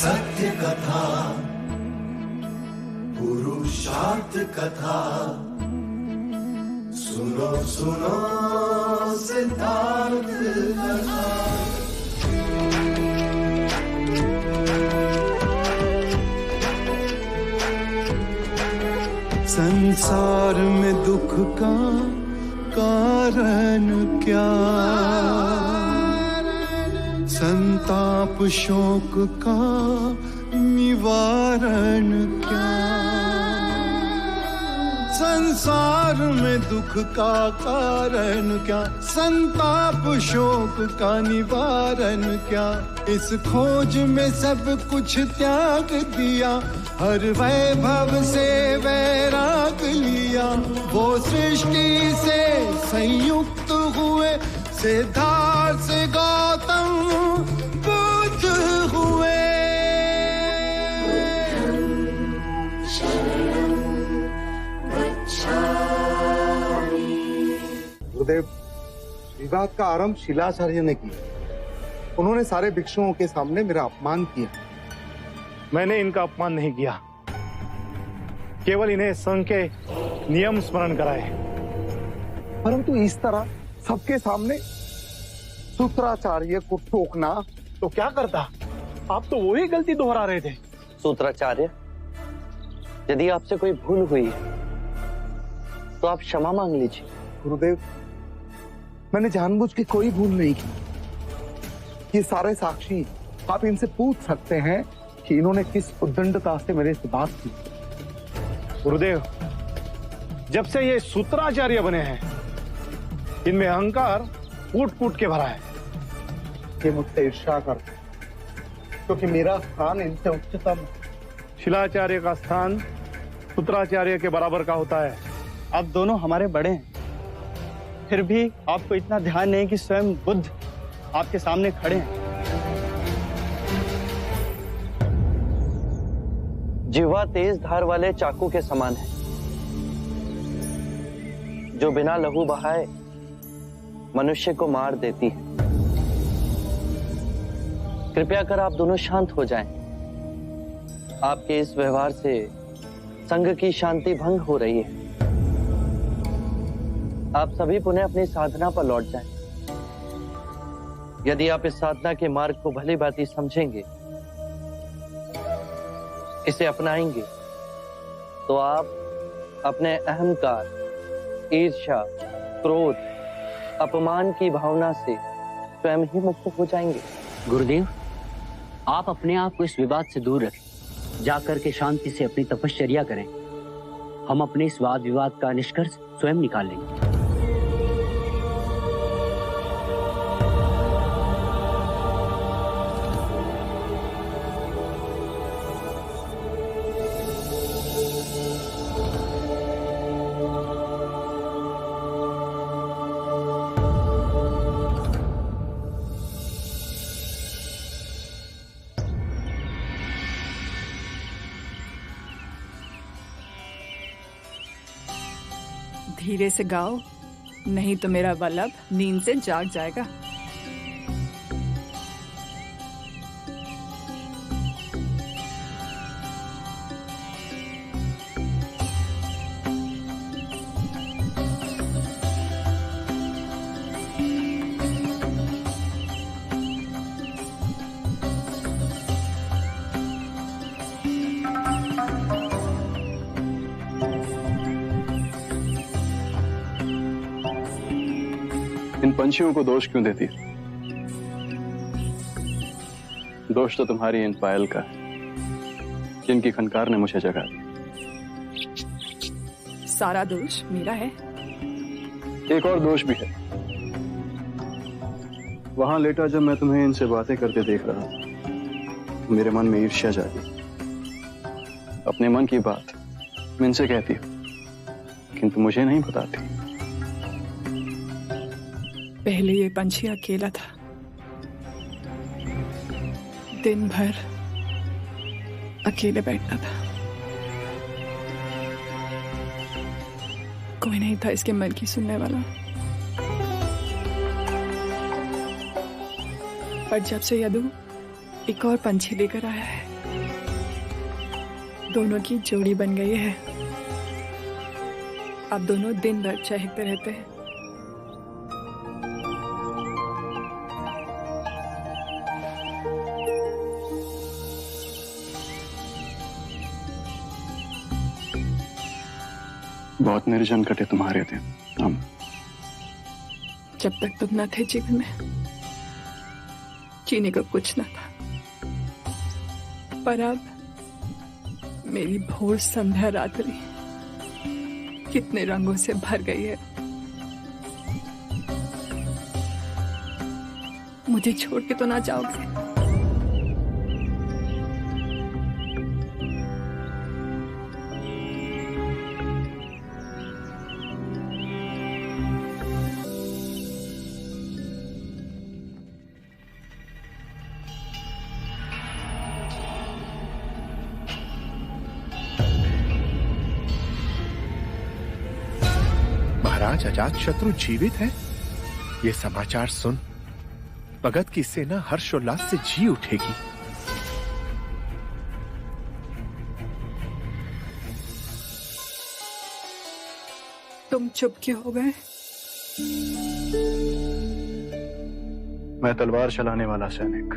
सत्य कथा, पुरुषार्थ कथा, सुनो सुनो सिद्धार्थ कथा। संसार में दुख का कारण क्या, संताप शोक का निवारण क्या। संसार में दुख का कारण क्या, संताप शोक का निवारण क्या। इस खोज में सब कुछ त्याग दिया, हर वैभव से वैराग लिया। वो सृष्टि से संयुक्त हुए, सिद्धार्थ से गौतम बुद्ध हुए। गुरुदेव, विवाद का आरंभ शिलाचार्य ने किया। उन्होंने सारे भिक्षुओं के सामने मेरा अपमान किया। मैंने इनका अपमान नहीं किया, केवल इन्हें संघ के नियम स्मरण कराए। परंतु इस तरह सबके सामने सूत्राचार्य को टोकना। तो क्या करता, आप तो वही गलती दोहरा रहे थे। सूत्राचार्य, यदि आपसे कोई भूल हुई है तो आप क्षमा मांग लीजिए। गुरुदेव, मैंने जानबूझ के कोई भूल नहीं की। ये सारे साक्षी, आप इनसे पूछ सकते हैं कि इन्होंने किस उद्दंडता से मेरे से बात की। गुरुदेव, जब से ये सूत्राचार्य बने हैं, इनमें अहंकार कूट कूट के भरा है। ये मुझसे ईर्ष्या करते हैं, क्योंकि मेरा स्थान इनसे उच्चतम है। शिलाचार्य का स्थान सूत्राचार्य के बराबर का होता है। आप दोनों हमारे बड़े हैं, फिर भी आपको इतना ध्यान नहीं कि स्वयं बुद्ध आपके सामने खड़े हैं। जिह्वा तेज धार वाले चाकू के समान है, जो बिना लहू बहाए मनुष्य को मार देती है। कृपया कर आप दोनों शांत हो जाएं। आपके इस व्यवहार से संघ की शांति भंग हो रही है। आप सभी पुनः अपनी साधना पर लौट जाएं। यदि आप इस साधना के मार्ग को भली भांति समझेंगे, इसे अपनाएंगे, तो आप अपने अहंकार, ईर्ष्या, क्रोध, अपमान की भावना से स्वयं ही मुक्त हो जाएंगे। गुरुदेव, आप अपने आप को इस विवाद से दूर रखें, जाकर के शांति से अपनी तपश्चर्या करें। हम अपने इस वाद विवाद का निष्कर्ष स्वयं निकाल लेंगे। धीरे से गाओ, नहीं तो मेरा वल्लभ नींद से जाग जाएगा। इन पंछियों को दोष क्यों देती? दोष तो तुम्हारी इन पायल का है, जिनकी खनकार ने मुझे जगा दी। सारा दोष मेरा है। एक और दोष भी है। वहां लेटा जब मैं तुम्हें इनसे बातें करते देख रहा, मेरे मन में ईर्ष्या जागी। अपने मन की बात मैं इनसे कहती हूँ, किंतु मुझे नहीं बताती। पहले ये पंछी अकेला था, दिन भर अकेले बैठता था। कोई नहीं था इसके मन की सुनने वाला। पर जब से यदु एक और पंछी लेकर आया है, दोनों की जोड़ी बन गई है। आप दोनों दिन भर चहकते रहते हैं। बहुत निर्जन कटे तुम्हारे दिन हम। जब तक तुम न थे जीवन में, जीने को कुछ न था। पर अब मेरी भोर संध्या रात्रि कितने रंगों से भर गई है। मुझे छोड़ के तो ना जाओगे? महाराज अजातशत्रु जीवित है, ये समाचार सुन भगत की सेना हर्षोल्लास से जी उठेगी। तुम चुप क्यों हो गए? मैं तलवार चलाने वाला सैनिक,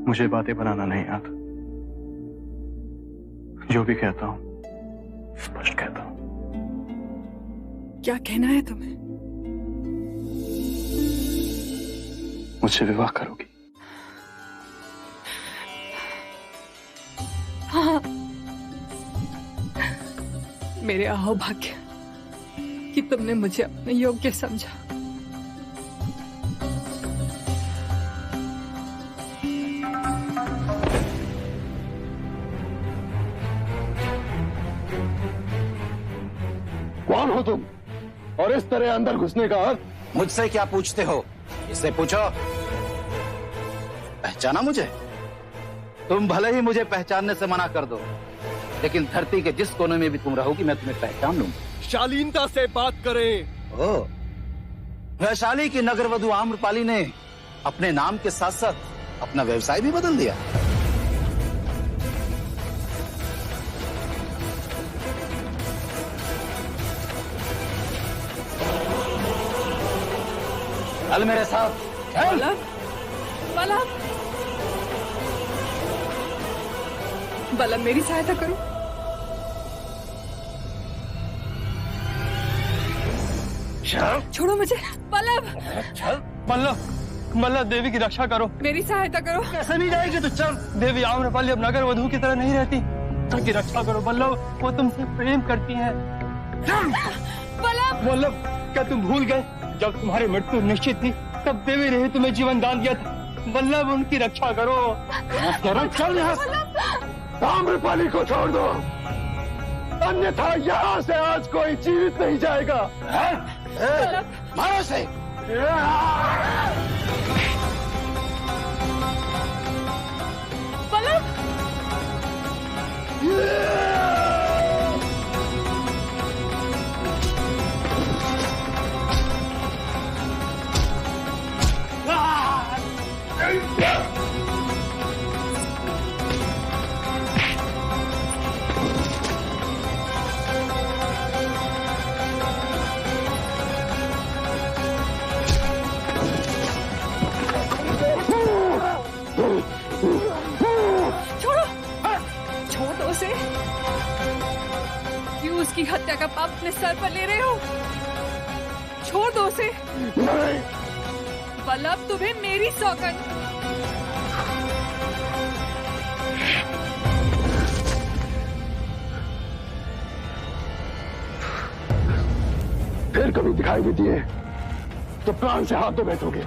मुझे बातें बनाना नहीं आता। जो भी कहता हूं स्पष्ट कहता हूं। क्या कहना है तुम्हें? मुझसे विवाह करोगी? हाँ, मेरे अहोभाग्य कि तुमने मुझे अपने योग्य समझा। कौन हो तुम और इस तरह अंदर घुसने का हक? मुझसे क्या पूछते हो? इससे पूछो। पहचाना मुझे? तुम भले ही मुझे पहचानने से मना कर दो, लेकिन धरती के जिस कोने में भी तुम रहोगी मैं तुम्हें पहचान लूंगा। शालीनता से बात करें। ओ, वैशाली की नगरवधु आम्रपाली ने अपने नाम के साथ साथ अपना व्यवसाय भी बदल दिया। चल मेरे साथ। बलम, बलम, बलम मेरी सहायता करो। छोड़ो मुझे। बलम, मल्लभ देवी की रक्षा करो। मेरी सहायता करो। कैसे नहीं जाएगी तो चल। देवी आम्रपाली अब नगर वधू की तरह नहीं रहती। उनकी रक्षा करो बल्लभ, वो तुमसे प्रेम करती हैं। बल्लभ, क्या तुम भूल गए जब तुम्हारी मृत्यु निश्चित थी तब देवी ने तुम्हें जीवन दान दिया था? बल्लभ, उनकी रक्षा करो। चल यहाँ से। आम्रपाली को छोड़ दो, अन्यथा यहाँ से आज कोई जीवित नहीं जाएगा। मारो से। बलम, उसकी हत्या का पाप अपने सर पर ले रहे हो? छोड़ दो उसे। नहीं। बल्लभ, तुम्हें मेरी सौगंध। फिर कभी दिखाई भी दिए तो प्राण से हाथ धो बैठोगे।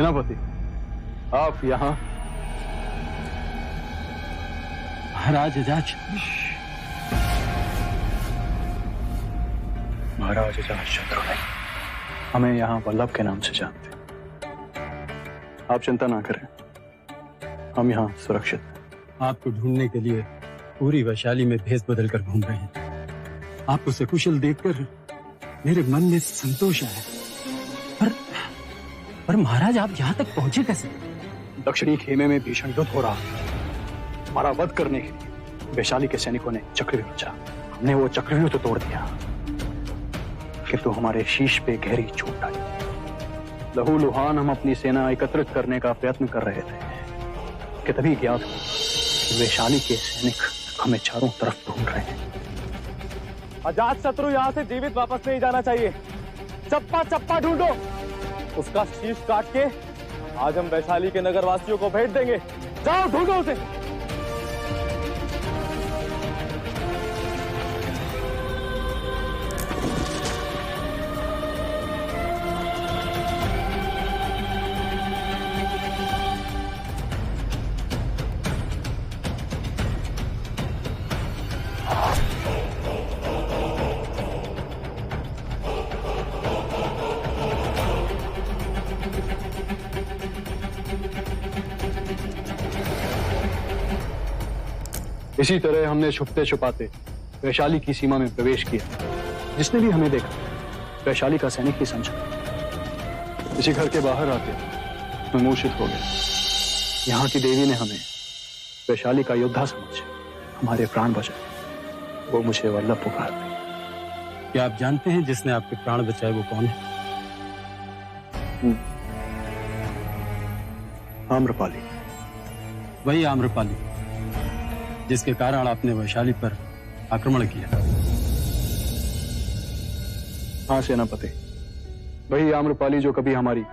सेनापति, आप यहाँ? महाराज अजाज। महाराज अजातशत्रु नहीं, हमें यहाँ वल्लभ के नाम से जानते। आप चिंता ना करें, हम यहाँ सुरक्षित हैं। आपको ढूंढने के लिए पूरी वैशाली में भेष बदल कर घूम रहे हैं। आपको सकुशल देखकर मेरे मन में संतोष आया। पर महाराज, आप यहाँ तक पहुंचे कैसे? दक्षिणी खेमे में भीषण युद्ध हो रहा है। हमारा वध करने के लिए वैशाली के सैनिकों ने चक्रव्यूह रचा। हमने वो चक्रव्यूह तो तोड़ दिया, किंतु हमारे शीश पे गहरी चोट आई। लहू लुहान हम अपनी सेना एकत्रित करने का प्रयत्न कर रहे थे कि तभी ज्ञात हुआ कि वैशाली के सैनिक हमें चारों तरफ ढूंढ रहे हैं। अजात शत्रु यहाँ से जीवित वापस नहीं जाना चाहिए। चप्पा चप्पा ढूंढो, उसका शीश काट के आज हम वैशाली के नगरवासियों को भेंट देंगे। जाओ ढूंढो उसे। इसी तरह हमने छुपते छुपाते वैशाली की सीमा में प्रवेश किया। जिसने भी हमें देखा वैशाली का सैनिक ही समझा। इसी घर के बाहर आके मैं मूर्छित हो गया। यहाँ की देवी ने हमें वैशाली का योद्धा समझ हमारे प्राण बचाए। वो मुझे वल्लभ पुकारते। क्या आप जानते हैं जिसने आपके प्राण बचाए वो कौन है? आम्रपाली। वही आम्रपाली जिसके कारण आपने वैशाली पर आक्रमण किया। हाँ सेनापति, वही आम्रपाली जो कभी हमारी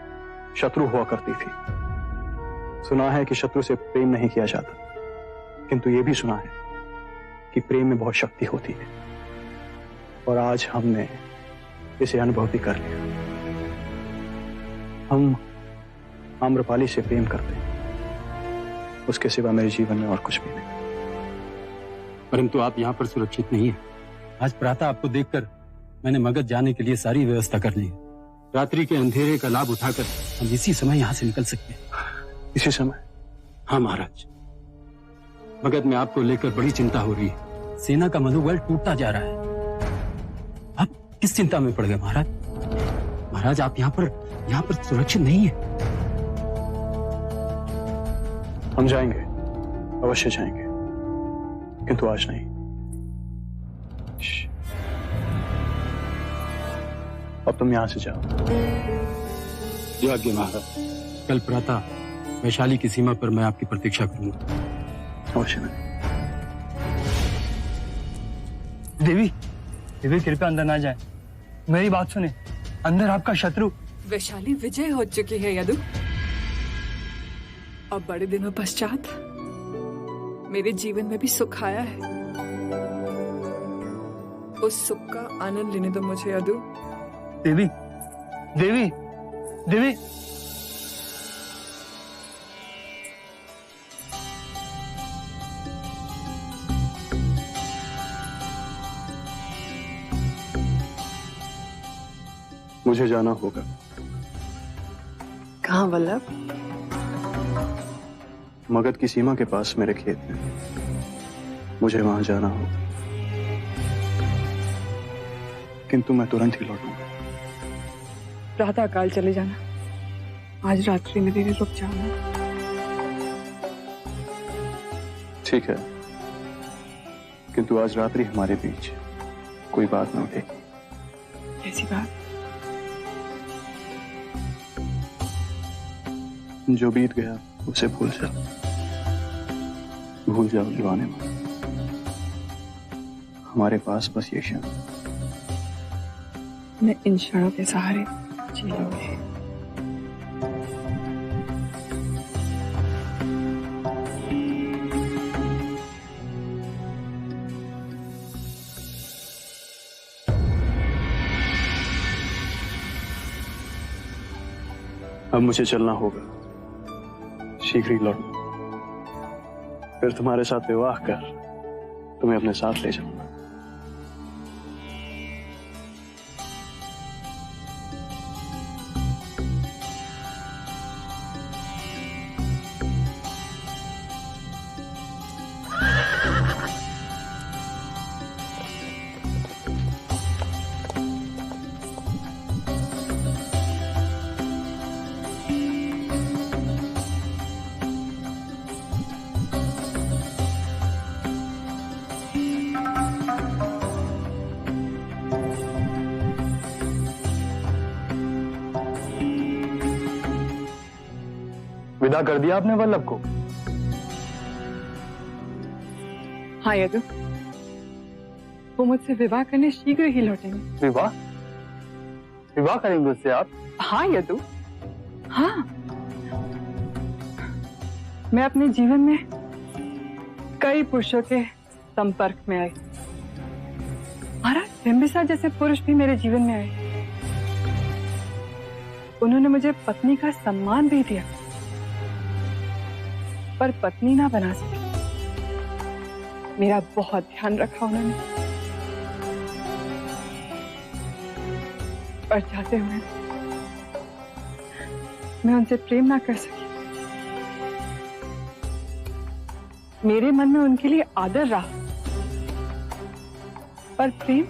शत्रु हुआ करती थी। सुना है कि शत्रु से प्रेम नहीं किया जाता, किंतु यह भी सुना है कि प्रेम में बहुत शक्ति होती है। और आज हमने इसे अनुभव भी कर लिया। हम आम्रपाली से प्रेम करते हैं, उसके सिवा मेरे जीवन में और कुछ भी नहीं। परंतु आप यहाँ पर सुरक्षित नहीं हैं। आज प्रातः आपको देखकर मैंने मगध जाने के लिए सारी व्यवस्था कर ली है। रात्रि के अंधेरे का लाभ उठाकर हम इसी समय यहाँ से निकल सकते हैं। इसी समय? हाँ महाराज, मगध में आपको लेकर बड़ी चिंता हो रही है। सेना का मनोबल टूटता जा रहा है। आप किस चिंता में पड़ गए महाराज? महाराज, आप यहाँ पर सुरक्षित नहीं है। हम जाएंगे, अवश्य जाएंगे, किंतु आज नहीं। अब तुम यहां से जाओ। जो आज्ञा महाराज। कल प्रातः वैशाली की सीमा पर मैं आपकी प्रतीक्षा करूंगा। अवश्य नहीं। देवी, देवी कृपया अंदर ना जाए। मेरी बात सुने, अंदर आपका शत्रु। वैशाली विजय हो चुकी है यदु। अब बड़े दिनों पश्चात मेरे जीवन में भी सुख आया है। उस सुख का आनंद लेने दो मुझे यदु। देवी, देवी, देवी। मुझे जाना होगा। कहाँ वल्लभ? मगध की सीमा के पास मेरे खेत में। मुझे वहां जाना होगा, किंतु मैं तुरंत ही लौटूंगा। प्रातः काल चले जाना। आज रात्रि में देरी रुक जाना। ठीक है, किंतु आज रात्रि हमारे बीच कोई बात न उठेगी। कैसी बात? जो बीत गया उसे भूल जाओ। भूल जाओ दीवाने में। हमारे पास बस ये क्षण। मैं इन क्षणों के सहारे जी लूंगी। अब मुझे चलना होगा, शीघ्र ही लौटूंगा। फिर तुम्हारे साथ विवाह कर तुम्हें अपने साथ ले जाऊंगा। विदा कर दिया आपने वल्लभ को? हाँ यदु, वो मुझसे विवाह करने शीघ्र ही लौटेंगे। विवाह? विवाह करेंगे उससे आप? हाँ यदु, हाँ। मैं अपने जीवन में कई पुरुषों के संपर्क में आई। महाराज बिंबिसार जैसे पुरुष भी मेरे जीवन में आए। उन्होंने मुझे पत्नी का सम्मान भी दिया, पर पत्नी ना बना सके। मेरा बहुत ध्यान रखा उन्होंने, पर चाहते हुए मैं उनसे प्रेम ना कर सकी। मेरे मन में उनके लिए आदर रहा, पर प्रेम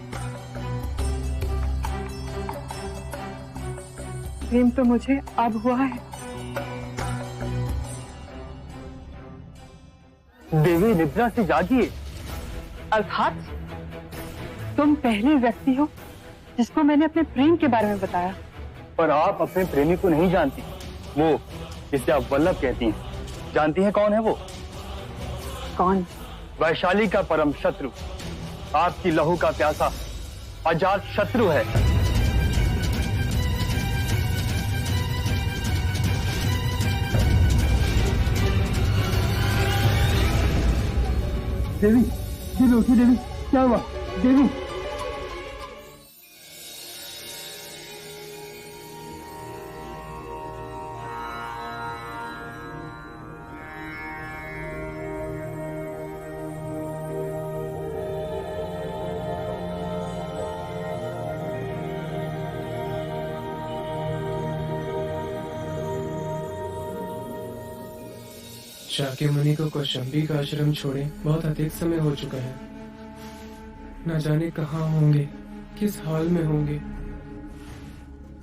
तो मुझे अब हुआ है। देवी निद्रा से जागिए। अर्थात तुम पहले व्यक्ति हो जिसको मैंने अपने प्रेम के बारे में बताया। पर आप अपने प्रेमी को नहीं जानती। वो जिसे आप वल्लभ कहती हैं, जानती हैं कौन है वो? कौन? वैशाली का परम शत्रु, आपकी लहू का प्यासा अजात शत्रु है। देवी, देवी उठी देवी, क्या हुआ देवी? शाक्यमुनि को कौशंबी का आश्रम छोड़े बहुत अधिक समय हो चुका है। न जाने कहाँ होंगे, किस हाल में होंगे।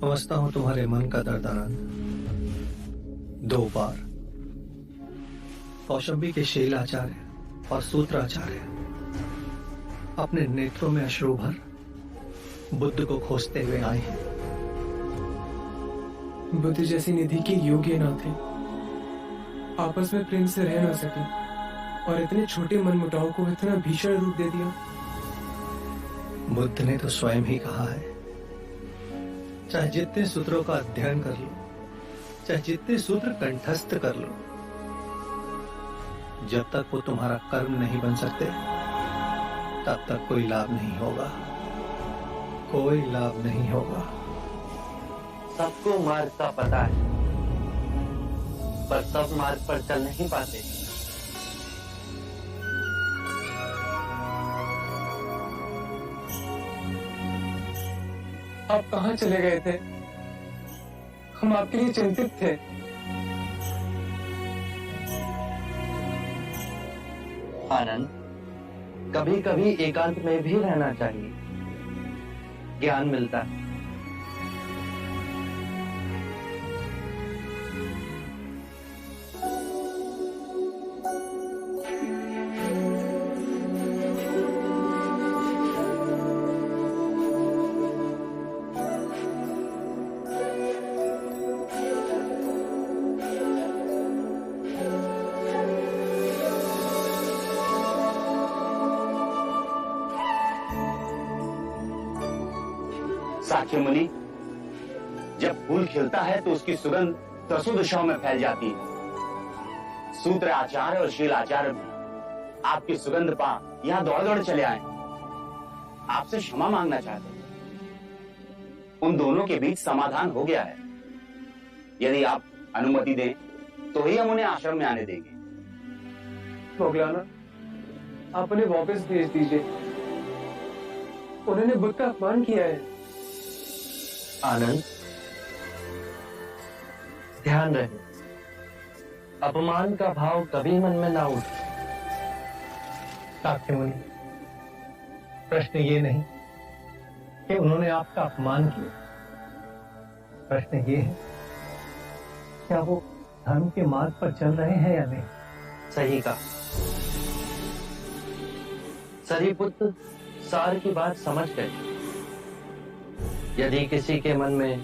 समझता हूं तुम्हारे मन का दर्द। 2 बार कौशंबी के शीलाचार्य और सूत्राचार्य अपने नेत्रों में अश्रु भर बुद्ध को खोजते हुए आए हैं। बुद्ध जैसी निधि के योग्य न थे, आपस में प्रेम से रह न सके और इतने छोटे मनमुटाव को इतना भीषण रूप दे दिया। बुद्ध ने तो स्वयं ही कहा है, चाहे जितने सूत्रों का अध्ययन कर लो, चाहे जितने सूत्र कंठस्थ कर लो, जब तक वो तुम्हारा कर्म नहीं बन सकते तब तक कोई लाभ नहीं होगा, कोई लाभ नहीं होगा। सबको मार्ग का पता है, पर सब मार्ग पर चल नहीं पाते। आप कहाँ चले गए थे? हम आपके लिए चिंतित थे। आनंद, कभी कभी एकांत में भी रहना चाहिए, ज्ञान मिलता है। साक्यमुनि, जब फूल खिलता है तो उसकी सुगंध दसों दिशाओं में फैल जाती है। सूत्र आचार्य और शील आचार्य भी आपकी सुगंध पा यहां दौड़ दौड़ चले आए, आपसे क्षमा मांगना चाहते हैं। उन दोनों के बीच समाधान हो गया है। यदि आप अनुमति दें तो ही हम उन्हें आश्रम में आने देंगे। मोगलाना, आप उन्हें वापस भेज दीजिए। उन्होंने बुद्ध का अपमान किया है। आनंद, ध्यान रहे, अपमान का भाव कभी मन में ना उठे। साक्य मुनि, प्रश्न ये नहीं कि उन्होंने आपका अपमान किया, प्रश्न ये है क्या वो धर्म के मार्ग पर चल रहे हैं या नहीं। सही कहा। सरीपुत्र सार की बात समझ गए। यदि किसी के मन में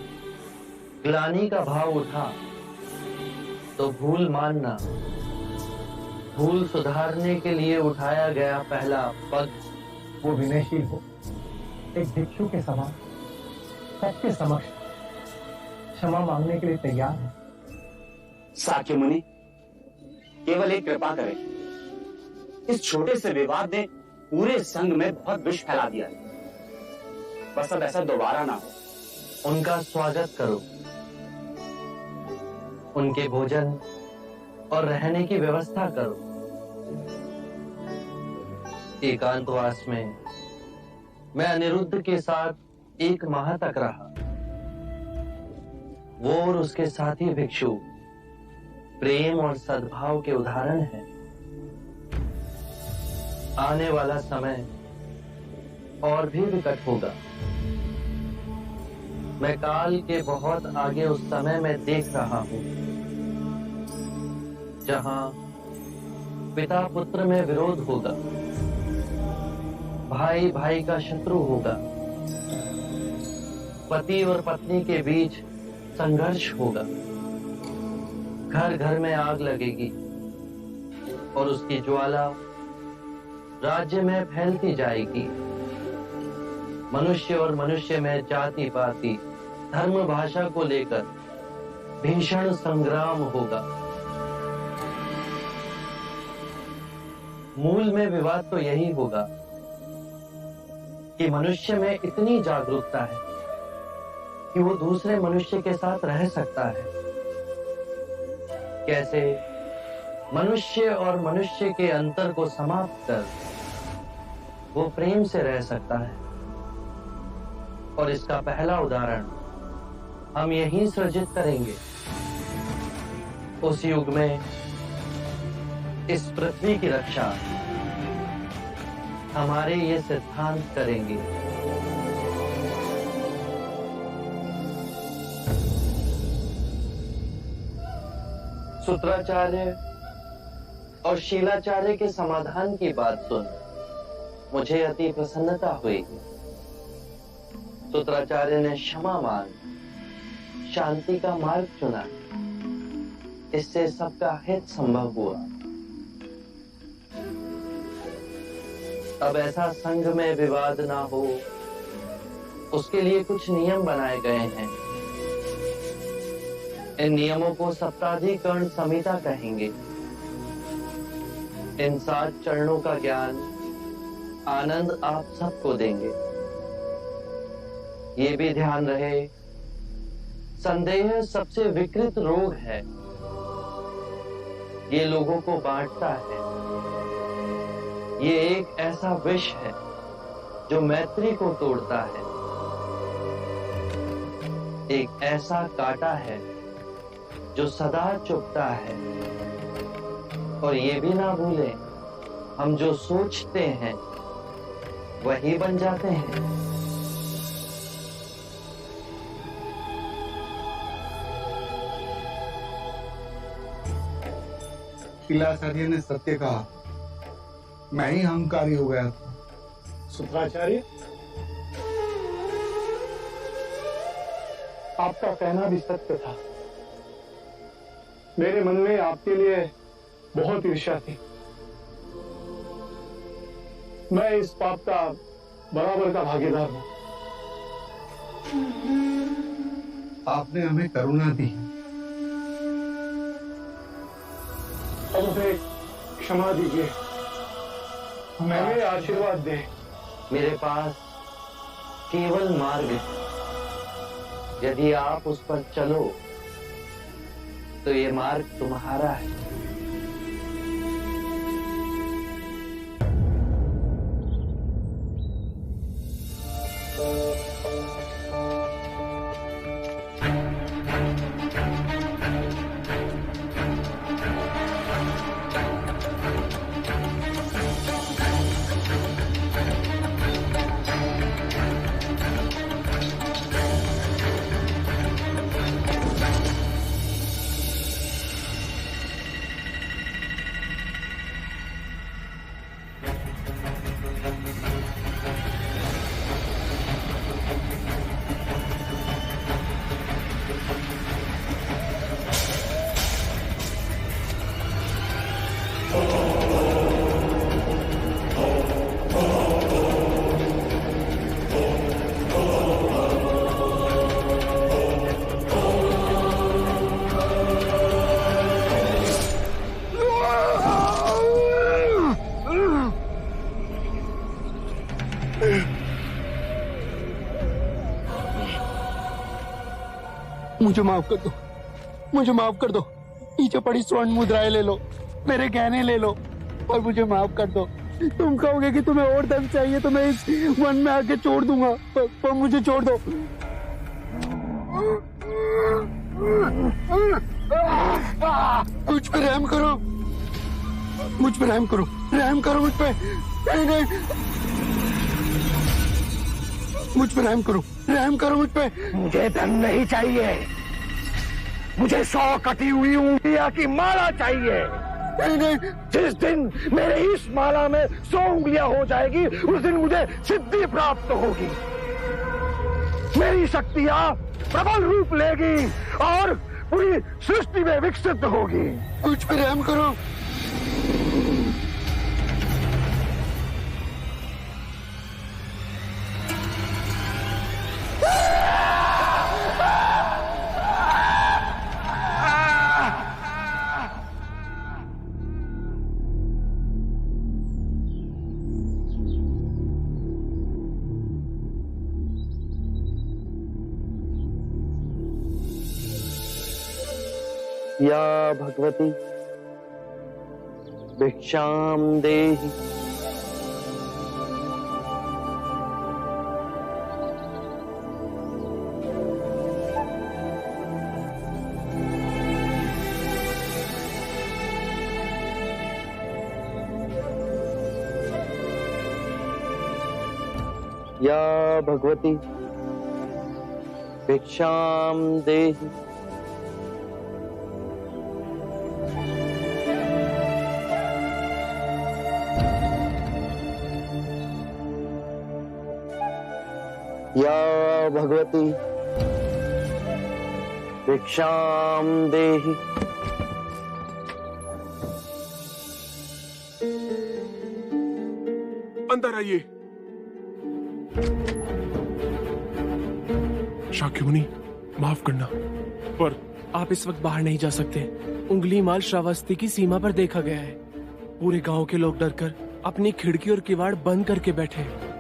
ग्लानि का भाव उठा तो भूल मानना, भूल सुधारने के लिए उठाया गया पहला पग। वो विनयशील हो, एक भिक्षु के समान सबके समक्ष क्षमा मांगने के लिए तैयार है। साक्य मुनि, केवल एक कृपा करें, इस छोटे से विवाद ने पूरे संघ में बहुत विष फैला दिया है। बस अब ऐसा दोबारा ना हो। उनका स्वागत करो, उनके भोजन और रहने की व्यवस्था करो। एकांतवास में मैं अनिरुद्ध के साथ 1 माह तक रहा। वो और उसके साथी भिक्षु प्रेम और सद्भाव के उदाहरण हैं। आने वाला समय और भी विकट होगा। मैं काल के बहुत आगे उस समय में देख रहा हूं जहां पिता पुत्र में विरोध होगा, भाई भाई का शत्रु होगा, पति और पत्नी के बीच संघर्ष होगा, घर घर में आग लगेगी और उसकी ज्वाला राज्य में फैलती जाएगी। मनुष्य और मनुष्य में जाति पाति धर्म भाषा को लेकर भीषण संग्राम होगा। मूल में विवाद तो यही होगा कि मनुष्य में इतनी जागरूकता है कि वो दूसरे मनुष्य के साथ रह सकता है। कैसे मनुष्य और मनुष्य के अंतर को समाप्त कर वो प्रेम से रह सकता है। और इसका पहला उदाहरण हम यहीं सृजित करेंगे। उस युग में इस पृथ्वी की रक्षा हमारे ये सिद्धांत करेंगे। सूत्राचार्य और शीलाचार्य के समाधान की बात सुन मुझे अति प्रसन्नता हुई। सूत्राचार्य ने क्षमा मांग शांति का मार्ग चुना। इससे सबका हित संभव हुआ। अब ऐसा संघ में विवाद ना हो, उसके लिए कुछ नियम बनाए गए हैं। इन नियमों को सप्ताधिकरण संहिता कहेंगे। इन 7 चरणों का ज्ञान आनंद आप सबको देंगे। ये भी ध्यान रहे, संदेह सबसे विकृत रोग है। ये लोगों को बांटता है। ये एक ऐसा विष है जो मैत्री को तोड़ता है। एक ऐसा कांटा है जो सदा चुभता है। और ये भी ना भूलें, हम जो सोचते हैं वही बन जाते हैं। शीलाचार्य ने सत्य कहा, मैं ही अहंकारी हो गया था। सूत्राचार्य, आपका कहना भी सत्य था। मेरे मन में आपके लिए बहुत ईर्ष्या थी। मैं इस पाप का बराबर का भागीदार हूं। आपने हमें करुणा दी। अब मुझे क्षमा दीजिए, मैंने आशीर्वाद दे। मेरे पास केवल मार्ग है। यदि आप उस पर चलो तो ये मार्ग तुम्हारा है। मुझे माफ कर दो, मुझे माफ कर दो। नीचे पड़ी स्वर्ण मुद्राएं ले लो, मेरे गहने ले लो और मुझे माफ कर दो। तुम कहोगे कि तुम्हें और धन चाहिए तो मैं इस वन में आके छोड़ दूंगा, पर मुझे छोड़ दो। मुझ पे रहम करो, मुझ पे रहम करो, रहम करो मुझ पे। नहीं नहीं, मुझ पे रहम करो, रहम करो मुझ पे। मुझे धन नहीं चाहिए, मुझे 100 कटी हुई उंगलियां की माला चाहिए। नहीं नहीं, जिस दिन मेरे इस माला में 100 उंगलियां हो जाएगी उस दिन मुझे सिद्धि प्राप्त होगी, मेरी शक्तियां प्रबल रूप लेगी और पूरी सृष्टि में विकसित होगी। मुझ पे रहम करो। या भगवती भिक्षाम देहि। या भगवती भिक्षाम देहि। या भगवती भिक्षाम देहि। अंदर आइए। शाक्यमुनि, माफ करना, पर आप इस वक्त बाहर नहीं जा सकते। उंगली माल श्रावस्ती की सीमा पर देखा गया है। पूरे गांव के लोग डरकर अपनी खिड़की और किवाड़ बंद करके बैठे हैं।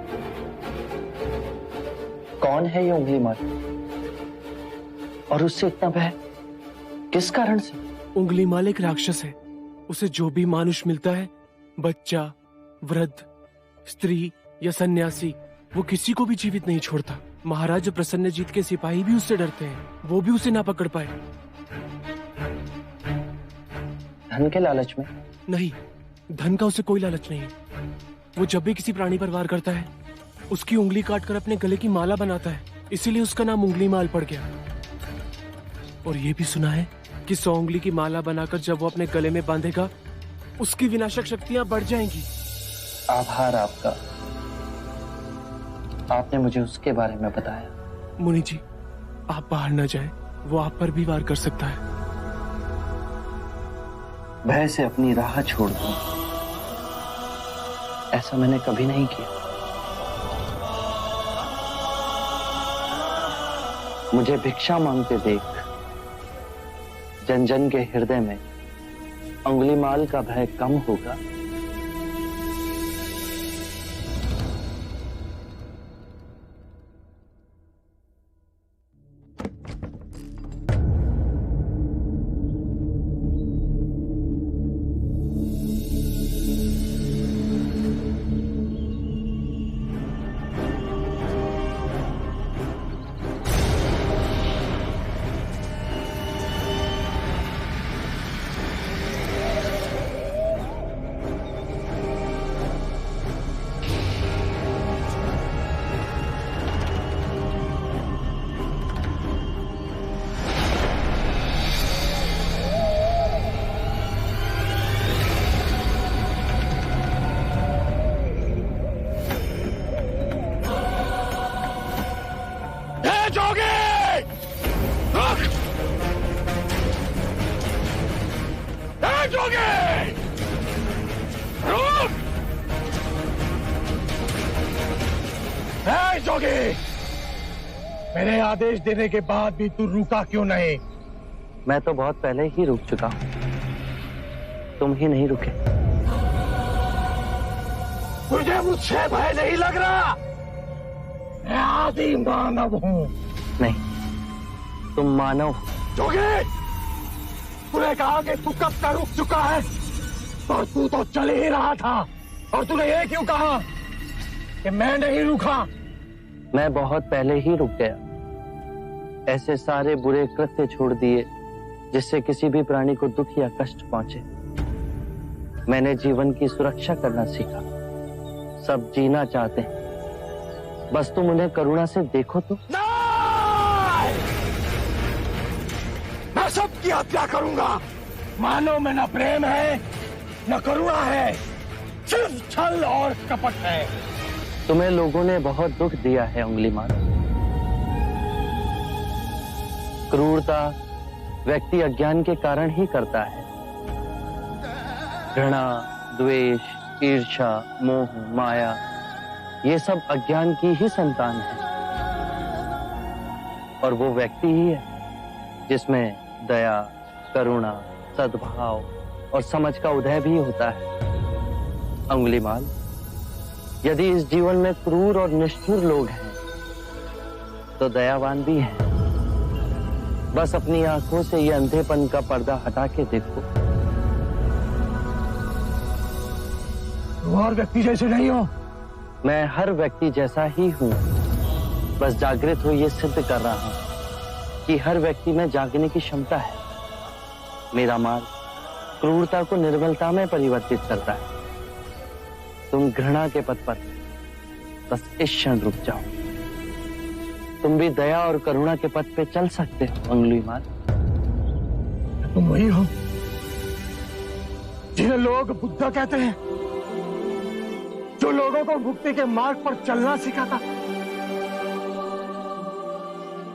कौन है ये उंगली माल और उससे इतना भय किस कारण से? उंगली माल एक राक्षस है। उसे जो भी मानुष मिलता है, बच्चा, वृद्ध, स्त्री या सन्यासी, वो किसी को भी जीवित नहीं छोड़ता। महाराज प्रसन्नजीत के सिपाही भी उससे डरते हैं, वो भी उसे ना पकड़ पाए। धन के लालच में? नहीं, धन का उसे कोई लालच नहीं है। वो जब भी किसी प्राणी पर वार करता है, उसकी उंगली काटकर अपने गले की माला बनाता है, इसीलिए उसका नाम उंगली माल पड़ गया। और ये भी सुना है कि 100 उंगली की माला बनाकर जब वो अपने गले में बांधेगा, उसकी विनाशक शक्तियां बढ़ जाएंगी। आभार आपका, आपने मुझे उसके बारे में बताया। मुनि जी, आप बाहर न जाएं, वो आप पर भी वार कर सकता है। भय से अपनी राह छोड़ दूं, ऐसा मैंने कभी नहीं किया। मुझे भिक्षा मांगते देख जन जन के हृदय में उंगलीमाल का भय कम होगा। जोगी, मेरे आदेश देने के बाद भी तू रुका क्यों नहीं? मैं तो बहुत पहले ही रुक चुका हूं, तुम ही नहीं रुके। तुझे मुझसे भय नहीं लग रहा? मैं आदि मानव हूं। नहीं, तुम मानव हो। जोगी, तूने कहा कि तू कब का रुक चुका है, और तू तो चल ही रहा था, और तूने ये क्यों कहा कि मैं नहीं रुका? मैं बहुत पहले ही रुक गया। ऐसे सारे बुरे कृत्य छोड़ दिए जिससे किसी भी प्राणी को दुख या कष्ट पहुंचे। मैंने जीवन की सुरक्षा करना सीखा। सब जीना चाहते हैं, बस तुम उन्हें करुणा से देखो तो। मैं सबकी हत्या करूंगा। मानव में न प्रेम है न करुणा है, सिर्फ छल और कपट है। तुम्हें लोगों ने बहुत दुख दिया है अंगुलीमाल। क्रूरता व्यक्ति अज्ञान के कारण ही करता है। घृणा, द्वेष, ईर्ष्या, मोह, माया, ये सब अज्ञान की ही संतान है। और वो व्यक्ति ही है जिसमें दया, करुणा, सद्भाव और समझ का उदय भी होता है। अंगुलीमाल, यदि इस जीवन में क्रूर और निष्ठुर लोग हैं तो दयावान भी हैं। बस अपनी आंखों से ये अंधेपन का पर्दा हटा के देखो। तुम और व्यक्ति जैसे नहीं हो। मैं हर व्यक्ति जैसा ही हूं, बस जागृत हो ये सिद्ध कर रहा हूं कि हर व्यक्ति में जागने की क्षमता है। मेरा मार्ग क्रूरता को निर्मलता में परिवर्तित करता है। तुम घृणा के पथ पर बस इस क्षण रुक जाओ। तुम भी दया और करुणा के पथ पे चल सकते हो अंगुलीमाल। तुम वही हो जिन्हें लोग बुद्ध कहते हैं, जो लोगों को मुक्ति के मार्ग पर चलना सिखाता।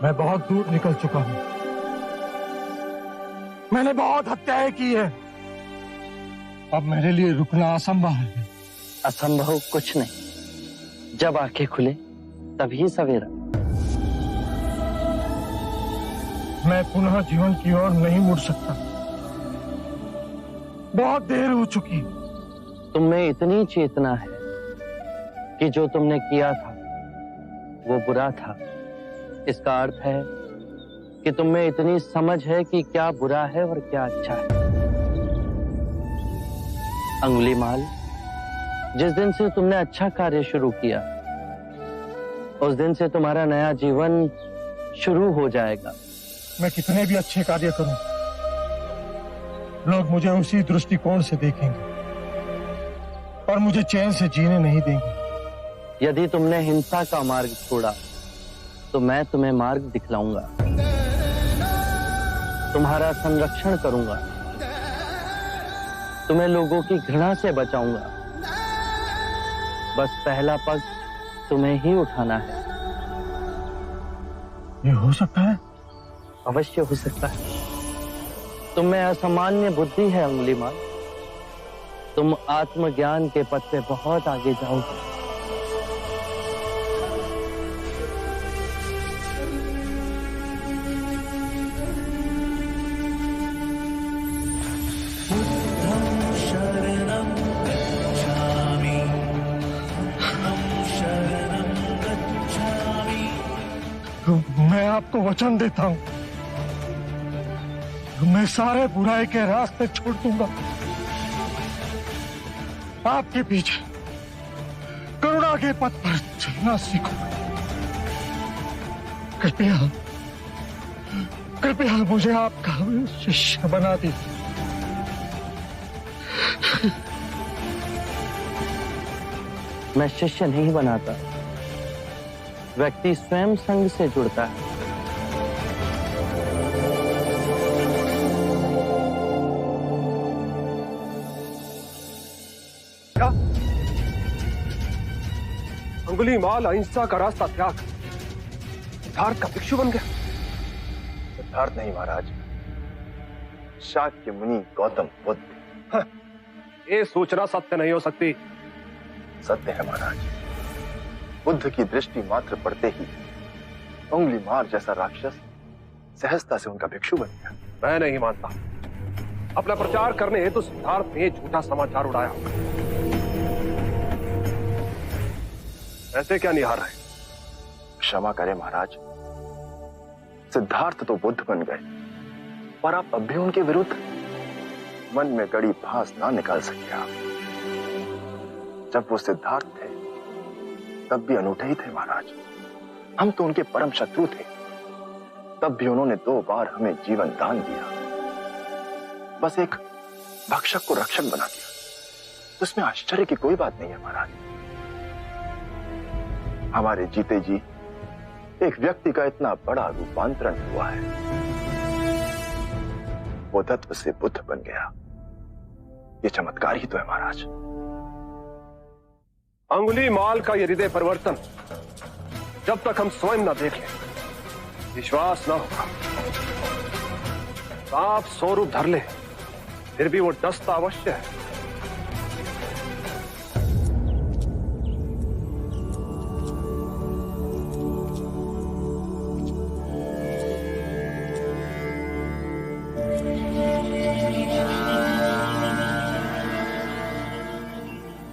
मैं बहुत दूर निकल चुका हूं। मैंने बहुत हत्याएं की है। अब मेरे लिए रुकना असंभव है। असंभव कुछ नहीं। जब आंखें खुले तभी सवेरा। मैं पुनः जीवन की ओर नहीं मुड़ सकता। बहुत देर हो चुकी। तुम में इतनी चेतना है कि जो तुमने किया था वो बुरा था। इसका अर्थ है कि तुम में इतनी समझ है कि क्या बुरा है और क्या अच्छा है। अंगुलीमाल, जिस दिन से तुमने अच्छा कार्य शुरू किया उस दिन से तुम्हारा नया जीवन शुरू हो जाएगा। मैं कितने भी अच्छे कार्य करूं, लोग मुझे उसी दृष्टिकोण से देखेंगे और मुझे चैन से जीने नहीं देंगे। यदि तुमने हिंसा का मार्ग छोड़ा तो मैं तुम्हें मार्ग दिखलाऊंगा। तुम्हारा संरक्षण करूंगा। तुम्हें लोगों की घृणा से बचाऊंगा। बस पहला पग तुम्हें ही उठाना है। ये हो सकता है? अवश्य हो सकता है। तुम में असामान्य बुद्धि है अंगुलीमाल। तुम आत्मज्ञान के पथ पे बहुत आगे जाओगे। मैं आपको वचन देता हूं, मैं सारे बुराई के रास्ते छोड़ दूंगा। आपके पीछे करुणा के पथ पर चलना सीखूंगा। कृपया कृपया मुझे आपका शिष्य बना दीजिए। मैं शिष्य नहीं बनाता, व्यक्ति स्वयं संग से जुड़ता है। क्या अंगुलीमाल अहिंसा का रास्ता त्याग सिद्धार्थ का भिक्षु बन गया? सिद्धार्थ नहीं महाराज, शाक्य मुनि गौतम बुद्ध। ये सोचना सत्य नहीं हो सकती। सत्य है महाराज। बुद्ध की दृष्टि मात्र पड़ते ही उंगली मार जैसा राक्षस सहजता से उनका भिक्षु बन गया। मैं नहीं मानता। अपना प्रचार करने हेतु सिद्धार्थ ने झूठा समाचार उड़ाया। ऐसे क्या निहार है? क्षमा करें महाराज, सिद्धार्थ तो बुद्ध बन गए, पर आप अब भी उनके विरुद्ध मन में गड़ी भास ना निकाल सके। आप जब वो सिद्धार्थ थे तब भी अनूठे ही थे महाराज। हम तो उनके परम शत्रु थे, तब भी उन्होंने 2 बार हमें जीवन दान दिया। बस एक भक्षक को रक्षक बना दिया, उसमें आश्चर्य की कोई बात नहीं है महाराज। हमारे जीते जी एक व्यक्ति का इतना बड़ा रूपांतरण हुआ है, वो तत्व से बुद्ध बन गया। ये चमत्कार ही तो है महाराज। अंगुली माल का ये हृदय परिवर्तन जब तक हम स्वयं न देख लें, विश्वास न होगा। आप 100 रूप धर ले, फिर भी वो डसता अवश्य है।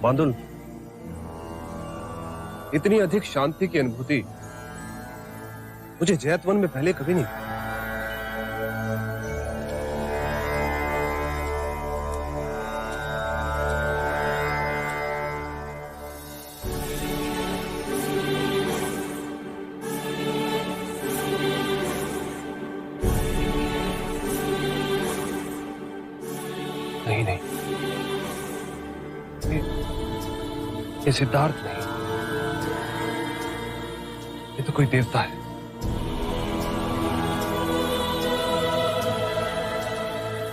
बांदुल, इतनी अधिक शांति की अनुभूति मुझे जैतवन में पहले कभी नहीं। नहीं, ये सिद्धार्थ नहीं, ये तो कोई देवता है।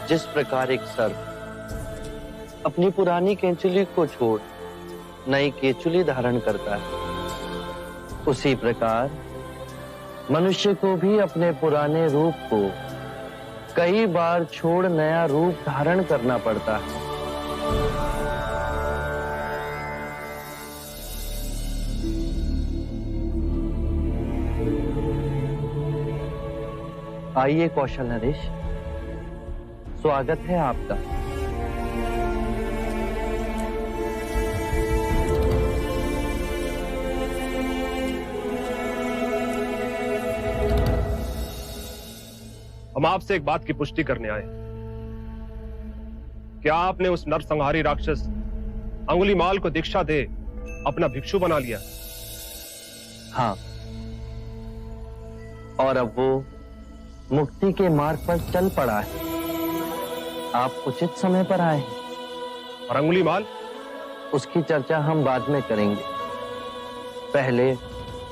जिस प्रकार एक सर्प अपनी पुरानी केंचुली को छोड़ नई केंचुली धारण करता है, उसी प्रकार मनुष्य को भी अपने पुराने रूप को कई बार छोड़ नया रूप धारण करना पड़ता है। आइए कौशल नरेश, स्वागत है आपका। हम आपसे एक बात की पुष्टि करने आए। क्या आपने उस नरसंहारी राक्षस अंगुलीमाल को दीक्षा दे अपना भिक्षु बना लिया? हाँ, और अब वो मुक्ति के मार्ग पर चल पड़ा है। आप उचित समय पर आए हैं। और अंगुलीमाल? उसकी चर्चा हम बाद में करेंगे। पहले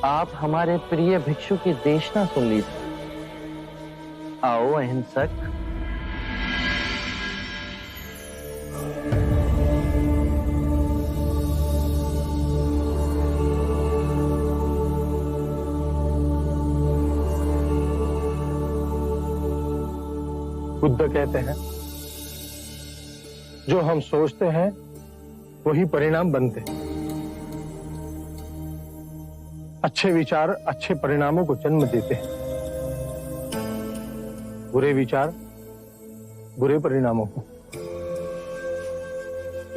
आप हमारे प्रिय भिक्षु की देशना सुन लीजिए। आओ अहिंसक। बुद्ध कहते हैं, जो हम सोचते हैं वही परिणाम बनते हैं। अच्छे विचार अच्छे परिणामों को जन्म देते हैं, बुरे विचार बुरे परिणामों को।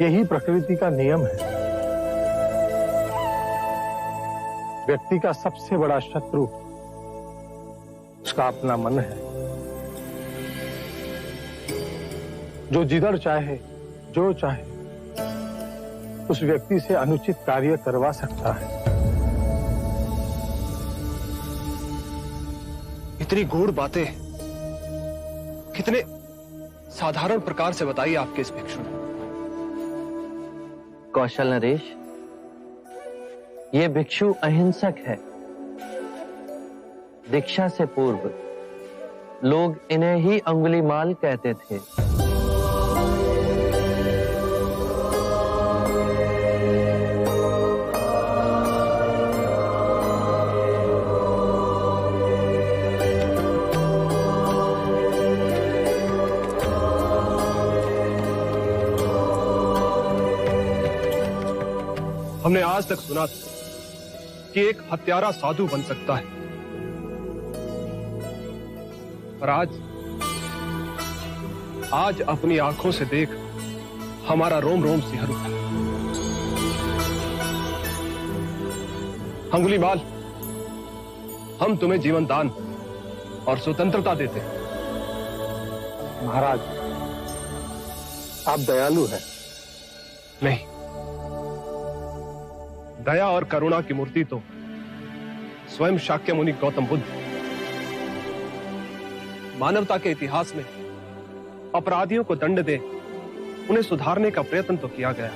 यही प्रकृति का नियम है। व्यक्ति का सबसे बड़ा शत्रु उसका अपना मन है, जो जिधर चाहे जो चाहे उस व्यक्ति से अनुचित कार्य करवा सकता है। इतनी गूढ़ बातें कितने साधारण प्रकार से बताई आपके इस भिक्षु ने। कौशल नरेश, ये भिक्षु अहिंसक है। दीक्षा से पूर्व लोग इन्हें ही अंगुलीमाल कहते थे। हमने आज तक सुना था कि एक हत्यारा साधु बन सकता है, पर आज अपनी आंखों से देख हमारा रोम रोम सिहर उठा। अंगुलीमाल, हम तुम्हें जीवन दान और स्वतंत्रता देते हैं। महाराज, आप दयालु हैं। नहीं, दया और करुणा की मूर्ति तो स्वयं शाक्य मुनि गौतम बुद्ध। मानवता के इतिहास में अपराधियों को दंड दे उन्हें सुधारने का प्रयत्न तो किया गया,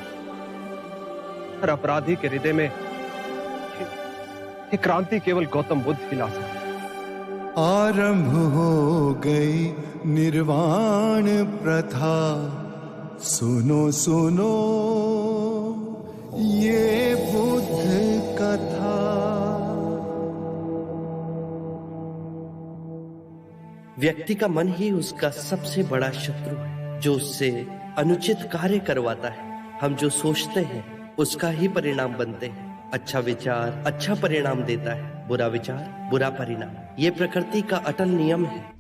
पर अपराधी के हृदय में एक क्रांति केवल गौतम बुद्ध ही ला सकते। आरंभ हो गई निर्वाण प्रथा, सुनो सुनो ये बुद्ध कथा। व्यक्ति का मन ही उसका सबसे बड़ा शत्रु है, जो उससे अनुचित कार्य करवाता है। हम जो सोचते हैं उसका ही परिणाम बनते हैं। अच्छा विचार अच्छा परिणाम देता है, बुरा विचार बुरा परिणाम। ये प्रकृति का अटल नियम है।